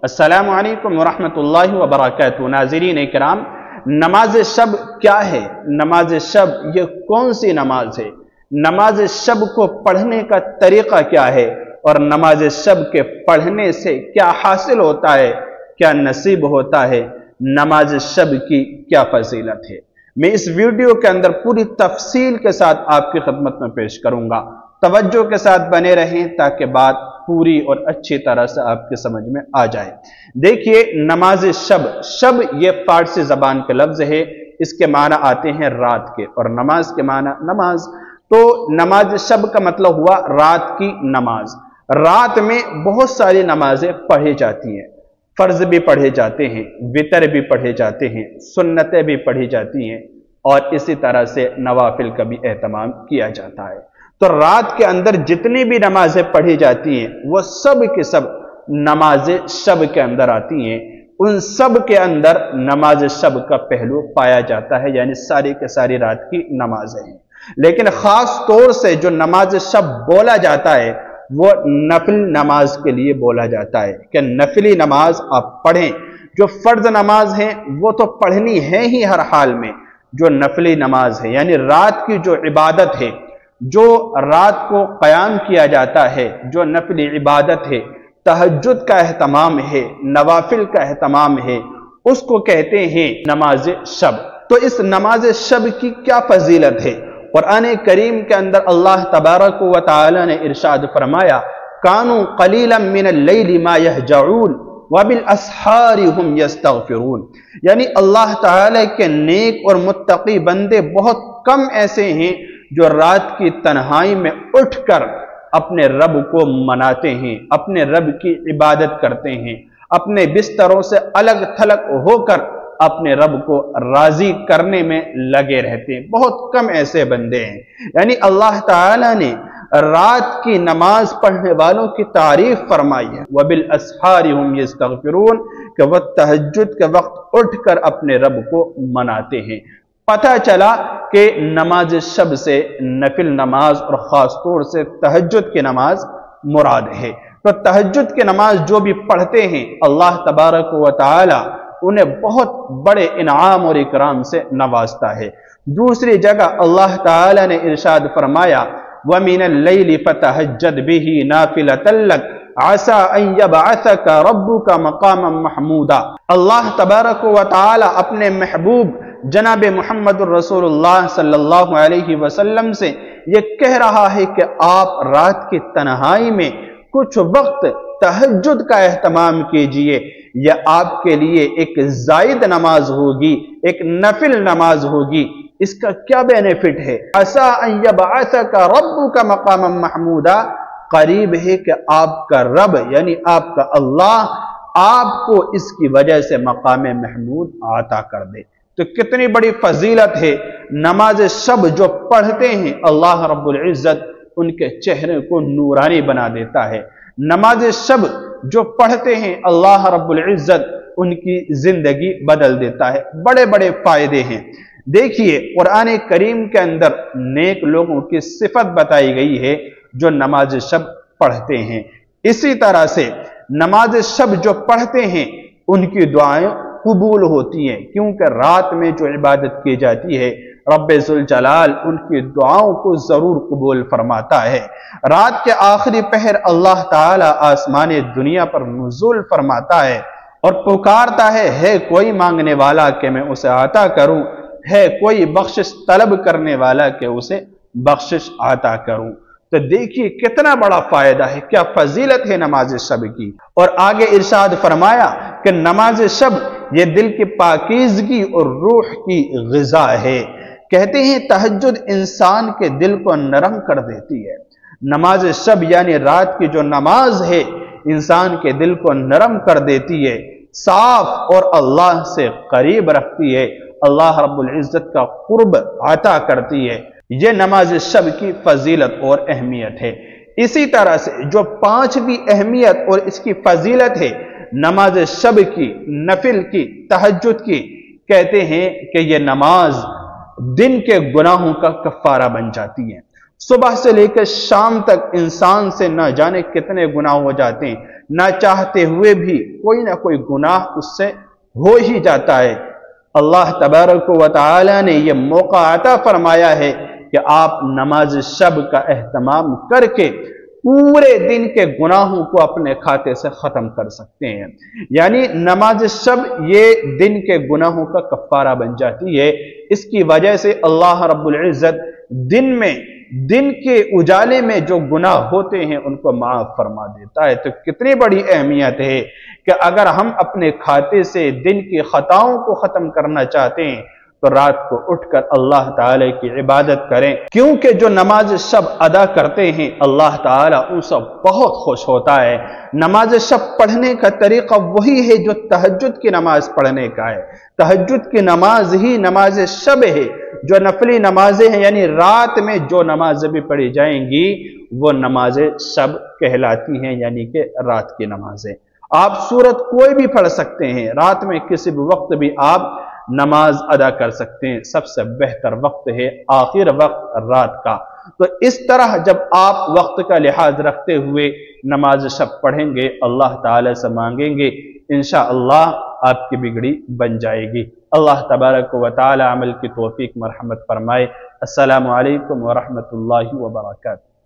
अस्सलामु अलैकुम वरहमतुल्लाहि वबरकातुहू। नाज़रीन इकराम, नमाज शब क्या है? नमाज शब ये कौन सी नमाज है? नमाज शब को पढ़ने का तरीक़ा क्या है और नमाज शब के पढ़ने से क्या हासिल होता है, क्या नसीब होता है, नमाज शब की क्या फजीलत है, मैं इस वीडियो के अंदर पूरी तफसील के साथ आपकी खिदमत में पेश करूंगा। तवज्जो के साथ बने रहें ताकि बात पूरी और अच्छी तरह से आपके समझ में आ जाए। देखिए, नमाज शब, शब ये फारसी जबान के लफ्ज है, इसके माना आते हैं रात के, और नमाज के माना नमाज। तो नमाज शब का मतलब हुआ रात की नमाज। रात में बहुत सारी नमाजें पढ़ी जाती हैं, फर्ज भी पढ़े जाते हैं, वितर भी पढ़े जाते हैं, सुन्नतें भी पढ़ी जाती हैं, और इसी तरह से नवाफिल का भी एहतमाम किया जाता है। तो रात के अंदर जितनी भी नमाजें पढ़ी जाती हैं वो सब के सब नमाज शब के अंदर आती हैं। उन सब के अंदर नमाज शब का पहलू पाया जाता है, यानी सारी के सारी रात की नमाजें हैं। लेकिन खास तौर से जो नमाज शब बोला जाता है वो नफिल नमाज के लिए बोला जाता है कि नफिली नमाज आप पढ़ें। जो फर्ज नमाज है वो तो पढ़नी है ही हर हाल में, जो नफिली नमाज है यानी रात की जो इबादत है, जो रात को क़याम किया जाता है, जो नफिली इबादत है, तहज्जुद का एहतमाम है, नवाफिल का एहतमाम है, उसको कहते हैं नमाज शब। तो इस नमाज शब की क्या फजीलत है? कुरान करीम के अंदर अल्लाह तबारक व तआला ने इरशाद फरमाया, कानू कलीलन मिनल लैली मा यहजऊन व बिल अस्हारी हुम यस्तगफिरून, यानी अल्लाह ताला के नेक और मुत्तकी बंदे बहुत कम ऐसे हैं जो रात की तन्हाई में उठकर अपने रब को मनाते हैं, अपने रब की इबादत करते हैं, अपने बिस्तरों से अलग थलग होकर अपने रब को राजी करने में लगे रहते हैं। बहुत कम ऐसे बंदे हैं। यानी अल्लाह ताला ने रात की नमाज पढ़ने वालों की तारीफ फरमाई है, वबिल अस्हारी हुम यस्तगफिरून, कि वह तहज्जुद के वक्त उठकर अपने रब को मनाते हैं। पता चला कि नमाज शब से नफिल नमाज और ख़ास तौर से तहज्जुद की नमाज मुराद है। तो तहज्जुद की नमाज जो भी पढ़ते हैं अल्लाह तबारक व तआला उन्हें बहुत बड़े इनाम और इकराम से नवाजता है। दूसरी जगह अल्लाह ताला ने इरशाद फरमाया, व मिनल लैली फतहज्जद बिही नाफिलतन लक आसा अन यबअसका रब्बुका मकामम महमूदा। अल्लाह तबारक व तआला अपने महबूब जनाब मुहम्मद रसूलुल्लाह सल्लल्लाहु अलैहि वसल्लम से ये कह रहा है कि आप रात की तन्हाई में कुछ वक्त तहज्जुद का एहतमाम कीजिए। यह आपके लिए एक जायद नमाज होगी, एक नफिल नमाज होगी। इसका क्या बेनिफिट है? असा अन यबअसका रब्बुका मकामम महमूदा, करीब है कि आपका रब यानी आपका अल्लाह आपको इसकी वजह से मकाम महमूद आता कर दे। तो कितनी बड़ी फजीलत है। नमाज शब जो पढ़ते हैं अल्लाह रब्बुल इज्जत उनके चेहरे को नूरानी बना देता है। नमाज शब जो पढ़ते हैं अल्लाह रब्बुल इज्जत उनकी जिंदगी बदल देता है। बड़े बड़े फायदे हैं। देखिए, कुरान करीम के अंदर नेक लोगों की सिफत बताई गई है जो नमाज शब पढ़ते हैं। इसी तरह से नमाज शब जो पढ़ते हैं उनकी दुआएं कबूल होती हैं, क्योंकि रात में जो इबादत की जाती है रब्बे जुल जलाल उनकी दुआओं को जरूर कबूल फरमाता है। रात के आखिरी पहर अल्लाह ताला आसमान दुनिया पर नुज़ूल फरमाता है और पुकारता है कोई मांगने वाला कि मैं उसे अता करूं, है कोई बख्शिश तलब करने वाला कि उसे बख्शिश अता करूं। तो देखिए कितना बड़ा फायदा है, क्या फजीलत है नमाज शब की। और आगे इरशाद फरमाया कि नमाज शब ये दिल की पाकीज़गी और रूह की ग़िज़ा है। कहते हैं तहज्जुद इंसान के दिल को नरम कर देती है। नमाज शब यानी रात की जो नमाज है इंसान के दिल को नरम कर देती है, साफ और अल्लाह से करीब रखती है, अल्लाह रब्बुल इज्जत का कुर्ब अता करती है। यह नमाज शब की फजीलत और अहमियत है। इसी तरह से जो पांचवी अहमियत और इसकी फजीलत है नमाज शब की, नफिल की, तहज्जुद की, कहते हैं कि यह नमाज दिन के गुनाहों का कफ्फारा बन जाती है। सुबह से लेकर शाम तक इंसान से न जाने कितने गुनाह हो जाते हैं, ना चाहते हुए भी कोई ना कोई गुनाह उससे हो ही जाता है। अल्लाह तबारक व तआला ने यह मौका अता फरमाया है कि आप नमाज शब का एहतमाम करके पूरे दिन के गुनाहों को अपने खाते से खत्म कर सकते हैं। यानी नमाज शब ये दिन के गुनाहों का कफ्फारा बन जाती है। इसकी वजह से अल्लाह रब्बुल इज्जत दिन के उजाले में जो गुनाह होते हैं उनको माफ फरमा देता है। तो कितनी बड़ी अहमियत है कि अगर हम अपने खाते से दिन की खताओं को खत्म करना चाहते हैं तो रात को उठकर अल्लाह ताला की इबादत करें, क्योंकि जो नमाज शब अदा करते हैं अल्लाह ताला उनसे बहुत खुश होता है। नमाज शब पढ़ने का तरीका वही है जो तहज्जुद की नमाज पढ़ने का है। तहज्जुद की नमाज ही नमाज शब है। जो नफली नमाजें हैं यानी रात में जो नमाजें भी पढ़ी जाएंगी वो नमाज शब कहलाती हैं, यानी कि रात की नमाजें। आप सूरत कोई भी पढ़ सकते हैं, रात में किसी भी वक्त भी आप नमाज अदा कर सकते हैं। सबसे बेहतर वक्त है आखिर वक्त रात का। तो इस तरह जब आप वक्त का लिहाज रखते हुए नमाज शब पढ़ेंगे, अल्लाह ताला से मांगेंगे, इंशाअल्लाह आपकी बिगड़ी बन जाएगी। अल्लाह तबारक व तआला अमल की तौफीक मरहमत फरमाए। अस्सलामु अलैकुम व रहमतुल्लाहि व बरकातहू।